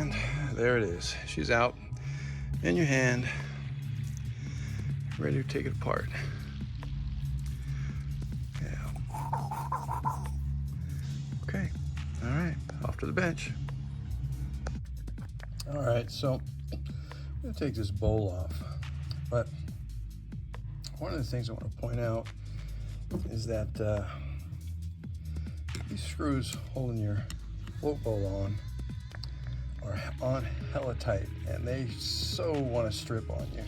And there it is. She's out in your hand, ready to take it apart. Yeah. Okay. All right. Off to the bench. All right. So I'm going to take this bowl off. But one of the things I want to point out is that these screws holding your float bowl on are on hella tight, and they so want to strip on you.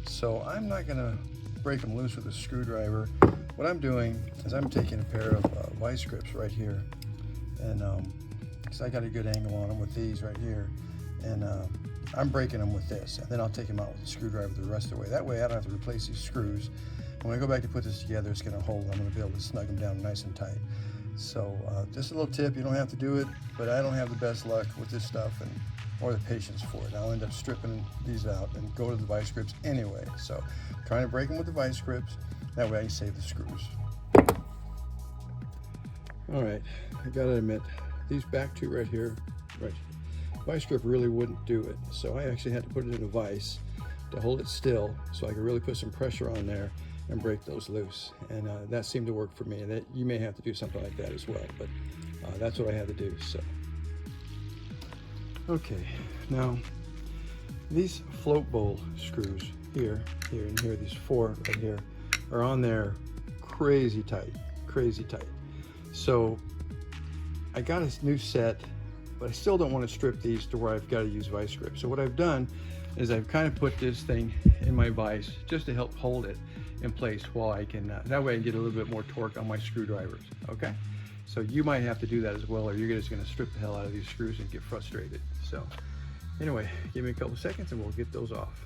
So I'm not gonna break them loose with a screwdriver. What I'm doing is I'm taking a pair of vice grips right here, and because I got a good angle on them with these right here, and I'm breaking them with this, and then I'll take them out with a screwdriver the rest of the way. That way I don't have to replace these screws. When I go back to put this together, it's gonna hold. I'm gonna be able to snug them down nice and tight. So just a little tip, you don't have to do it, but I don't have the best luck with this stuff or the patience for it. I'll end up stripping these out and go to the vice grips anyway. So I'm trying to break them with the vice grips, that way I can save the screws. All right, I gotta admit, these back two right here, vice grip really wouldn't do it. So I actually had to put it in a vise to hold it still so I could really put some pressure on there and break those loose, and that seemed to work for me. And that you may have to do something like that as well, but that's what I had to do. So okay, now these float bowl screws here, and here, these four right here, are on there crazy tight. So I got a new set, but I still don't want to strip these to where I've got to use vice grip. So what I've done is I've kind of put this thing in my vise just to help hold it in place while I can, that way I can get a little bit more torque on my screwdrivers, okay? So you might have to do that as well, or you're just gonna strip the hell out of these screws and get frustrated. So anyway, give me a couple seconds and we'll get those off.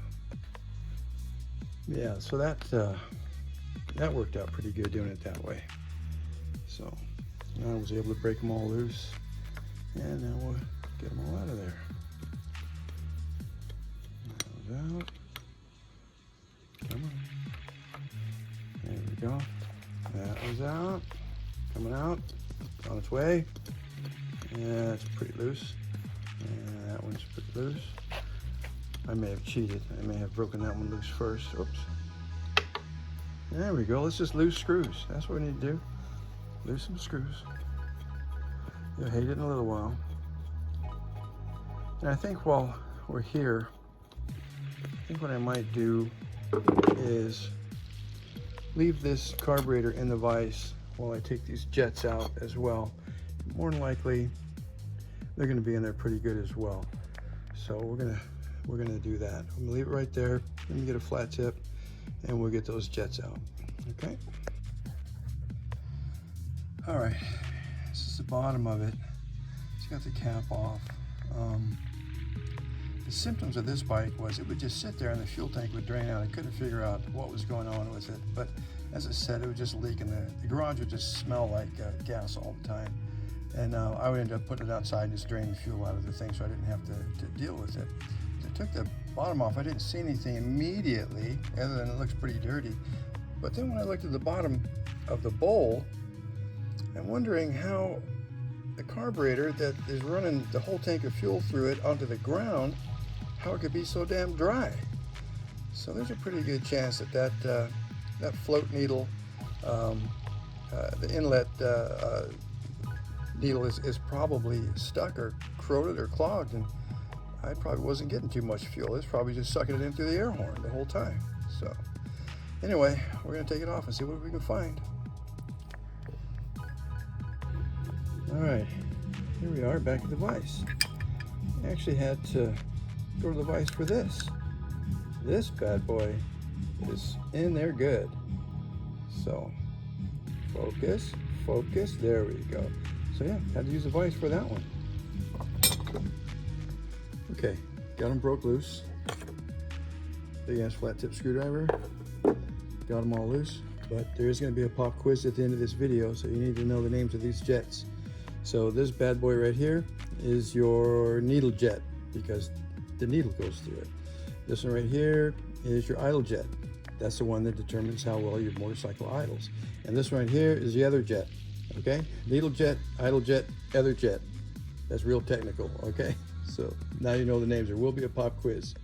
Yeah, so that worked out pretty good doing it that way. So now I was able to break them all loose, and now we'll get them all out of there. That was out. Come on. There we go. That was out. Coming out. On its way. Yeah, it's pretty loose. And that one's pretty loose. I may have cheated. I may have broken that one loose first. Oops. There we go. Let's just lose screws. That's what we need to do. Lose some screws. You'll hate it in a little while. And I think while we're here, I think what I might do is leave this carburetor in the vise while I take these jets out as well. More than likely, they're going to be in there pretty good as well. So we're gonna do that. I'm gonna leave it right there. Let me get a flat tip, and we'll get those jets out. Okay. All right. This is the bottom of it. It's got the cap off. The symptoms of this bike was it would just sit there and the fuel tank would drain out. I couldn't figure out what was going on with it, but as I said, it would just leak in the garage would just smell like gas all the time. And I would end up putting it outside and just draining fuel out of the thing so I didn't have to deal with it. I took the bottom off. I didn't see anything immediately other than it looks pretty dirty. But then when I looked at the bottom of the bowl, I'm wondering how the carburetor that is running the whole tank of fuel through it onto the ground, how it could be so damn dry. So there's a pretty good chance that that float needle, the inlet needle is probably stuck or corroded or clogged, and I probably wasn't getting too much fuel. It's probably just sucking it in through the air horn the whole time. So anyway, we're gonna take it off and see what we can find. All right, here we are back at the vise. I actually had to go to the vise for this. This bad boy is in there good. So focus, there we go. So yeah, had to use the vise for that one. Okay, got them broke loose. Big ass flat tip screwdriver. Got them all loose, but there is gonna be a pop quiz at the end of this video, so you need to know the names of these jets. So this bad boy right here is your needle jet because the needle goes through it. This one right here is your idle jet. That's the one that determines how well your motorcycle idles. And this one right here is the other jet, okay? Needle jet, idle jet, other jet. That's real technical, okay? So now you know the names. There will be a pop quiz.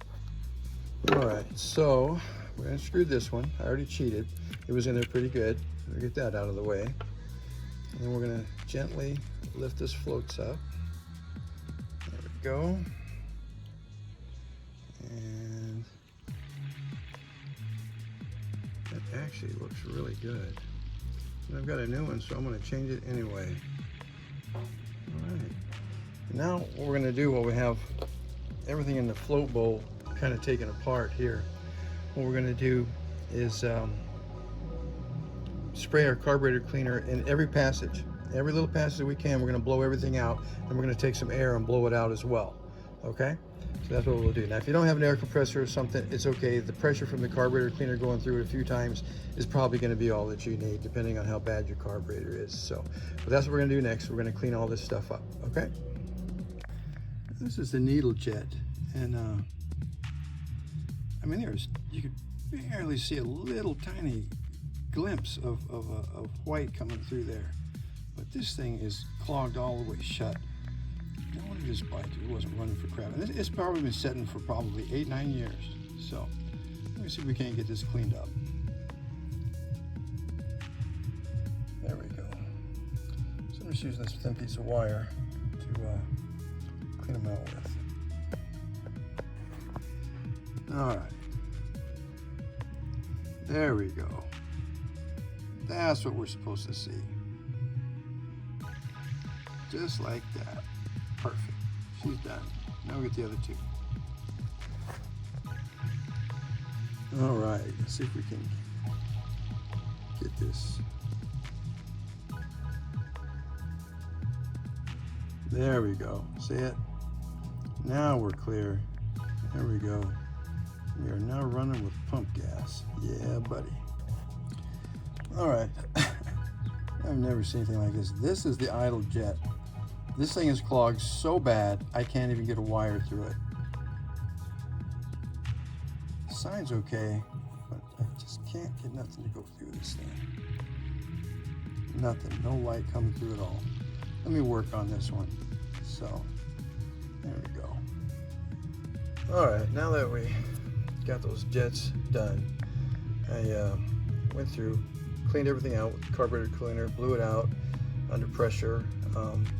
All right, so we're gonna screw this one. I already cheated. It was in there pretty good. We'll get that out of the way. And then we're gonna gently lift this floats up. There we go. And that actually looks really good. And I've got a new one, so I'm gonna change it anyway. All right. Now what we're gonna do, while we have everything in the float bowl kind of taken apart here, what we're gonna do is spray our carburetor cleaner in every passage. Every little passage that we can, we're gonna blow everything out, and we're gonna take some air and blow it out as well, okay? So that's what we'll do. Now, if you don't have an air compressor or something, it's okay. The pressure from the carburetor cleaner going through it a few times is probably gonna be all that you need, depending on how bad your carburetor is. So, but that's what we're gonna do next. We're gonna clean all this stuff up, okay? This is the needle jet, and I mean, you could barely see a little tiny glimpse of white coming through there, but this thing is clogged all the way shut. No wonder this bike wasn't running for crap. And it's probably been sitting for probably 8-9 years. So let me see if we can't get this cleaned up. There we go. So I'm just using this thin piece of wire to clean them out with. All right. There we go. That's what we're supposed to see. Just like that. Perfect. She's done. Now we get the other two. All right. Let's see if we can get this. There we go. See it? Now we're clear. There we go. We are now running with pump gas. Yeah, buddy. All right. I've never seen anything like this. This is the idle jet. This thing is clogged so bad, I can't even get a wire through it. The sign's okay, but I just can't get nothing to go through this thing. Nothing, no light coming through at all. Let me work on this one. So, there we go. All right, now that we got those jets done, I went through, cleaned everything out with the carburetor cleaner, blew it out under pressure.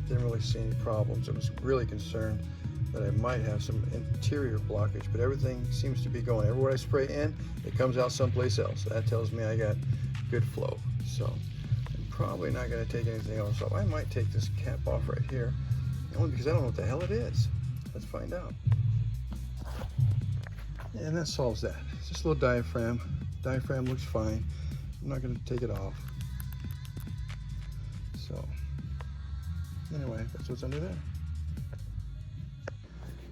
Didn't really see any problems. I was really concerned that I might have some interior blockage, but everything seems to be going. Everywhere I spray in, it comes out someplace else. So that tells me I got good flow. So I'm probably not going to take anything else off. I might take this cap off right here, only because I don't know what the hell it is. Let's find out. And that solves that. It's just a little diaphragm. Diaphragm looks fine. I'm not going to take it off. So anyway, that's what's under there.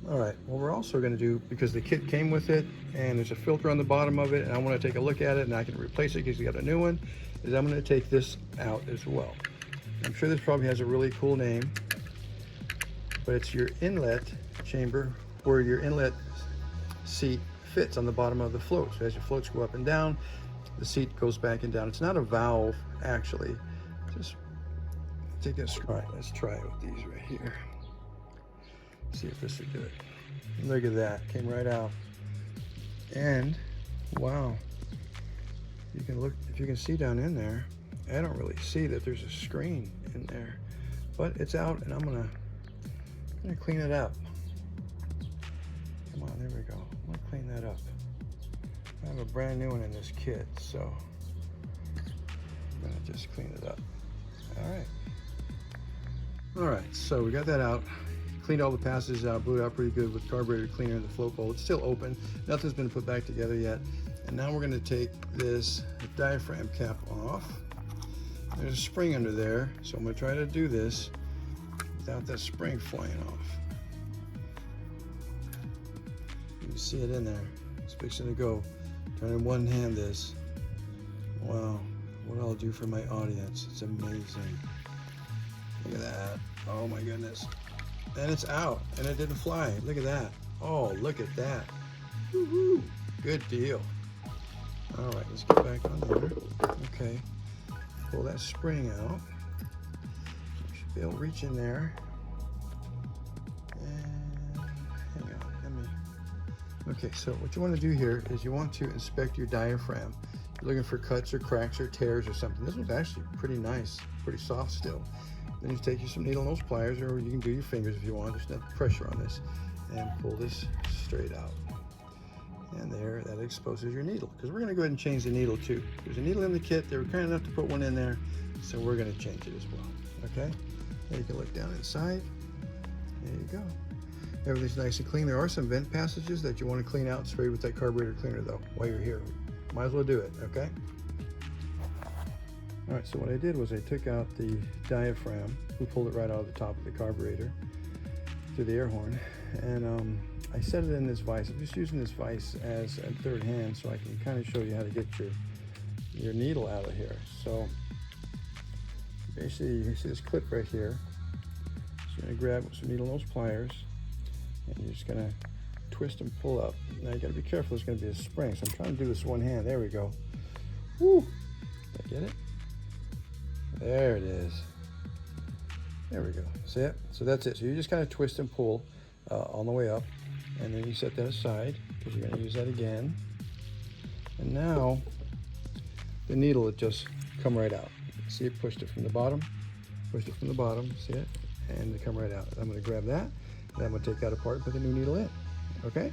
All right, what we're also going to do, because the kit came with it and there's a filter on the bottom of it, and I want to take a look at it and I can replace it because you got a new one, is I'm going to take this out as well. I'm sure this probably has a really cool name, but it's your inlet chamber where your inlet seat fits on the bottom of the float. So as your floats go up and down, the seat goes back and down. It's not a valve, actually. Just take this. All right, let's try it with these right here. See if this will do it. Look at that, came right out. And wow, you can look, if you can see down in there, I don't really see that there's a screen in there, but it's out, and I'm gonna clean it up. Come on, there we go. I'm gonna clean that up. I have a brand new one in this kit, so I'm gonna just clean it up. All right, so we got that out. Cleaned all the passages out, blew it out pretty good with carburetor cleaner in the float bowl. It's still open. Nothing's been put back together yet. And now we're gonna take this diaphragm cap off. There's a spring under there, so I'm gonna try to do this without that spring flying off. You can see it in there. It's fixing to go. Trying to one hand this. Wow, what I'll do for my audience. It's amazing. Look at that. Oh my goodness. And it's out, and it didn't fly. Look at that. Oh, look at that. Woohoo! Good deal. All right, let's get back on there. Okay, pull that spring out. You should be able to reach in there. And Okay, so what you want to do here is you want to inspect your diaphragm. You're looking for cuts or cracks or tears or something. This one's actually pretty nice, pretty soft still. Then you take you some needle nose pliers, or you can do your fingers if you want, just not pressure on this, and pull this straight out. And there, that exposes your needle. Because we're going to go ahead and change the needle too. There's a needle in the kit. They were kind enough to put one in there, so we're going to change it as well. Okay? Now you can look down inside. There you go. Everything's nice and clean. There are some vent passages that you want to clean out, spray with that carburetor cleaner though, while you're here. Might as well do it, okay? All right, so what I did was I took out the diaphragm. We pulled it right out of the top of the carburetor through the air horn, and I set it in this vise. I'm just using this vise as a third hand so I can kind of show you how to get your needle out of here. So basically, you see this clip right here. So you're gonna grab some needle nose pliers, and you're just gonna twist and pull up. Now you gotta be careful, there's gonna be a spring. So I'm trying to do this one hand, there we go. Woo, did I get it? There it is. There we go, see it? So that's it. So you just kind of twist and pull on the way up, and then you set that aside because you're gonna use that again. And now the needle will just come right out. See it, pushed it from the bottom, see it? And they come right out. I'm gonna grab that, and I'm gonna take that apart and put the new needle in, okay?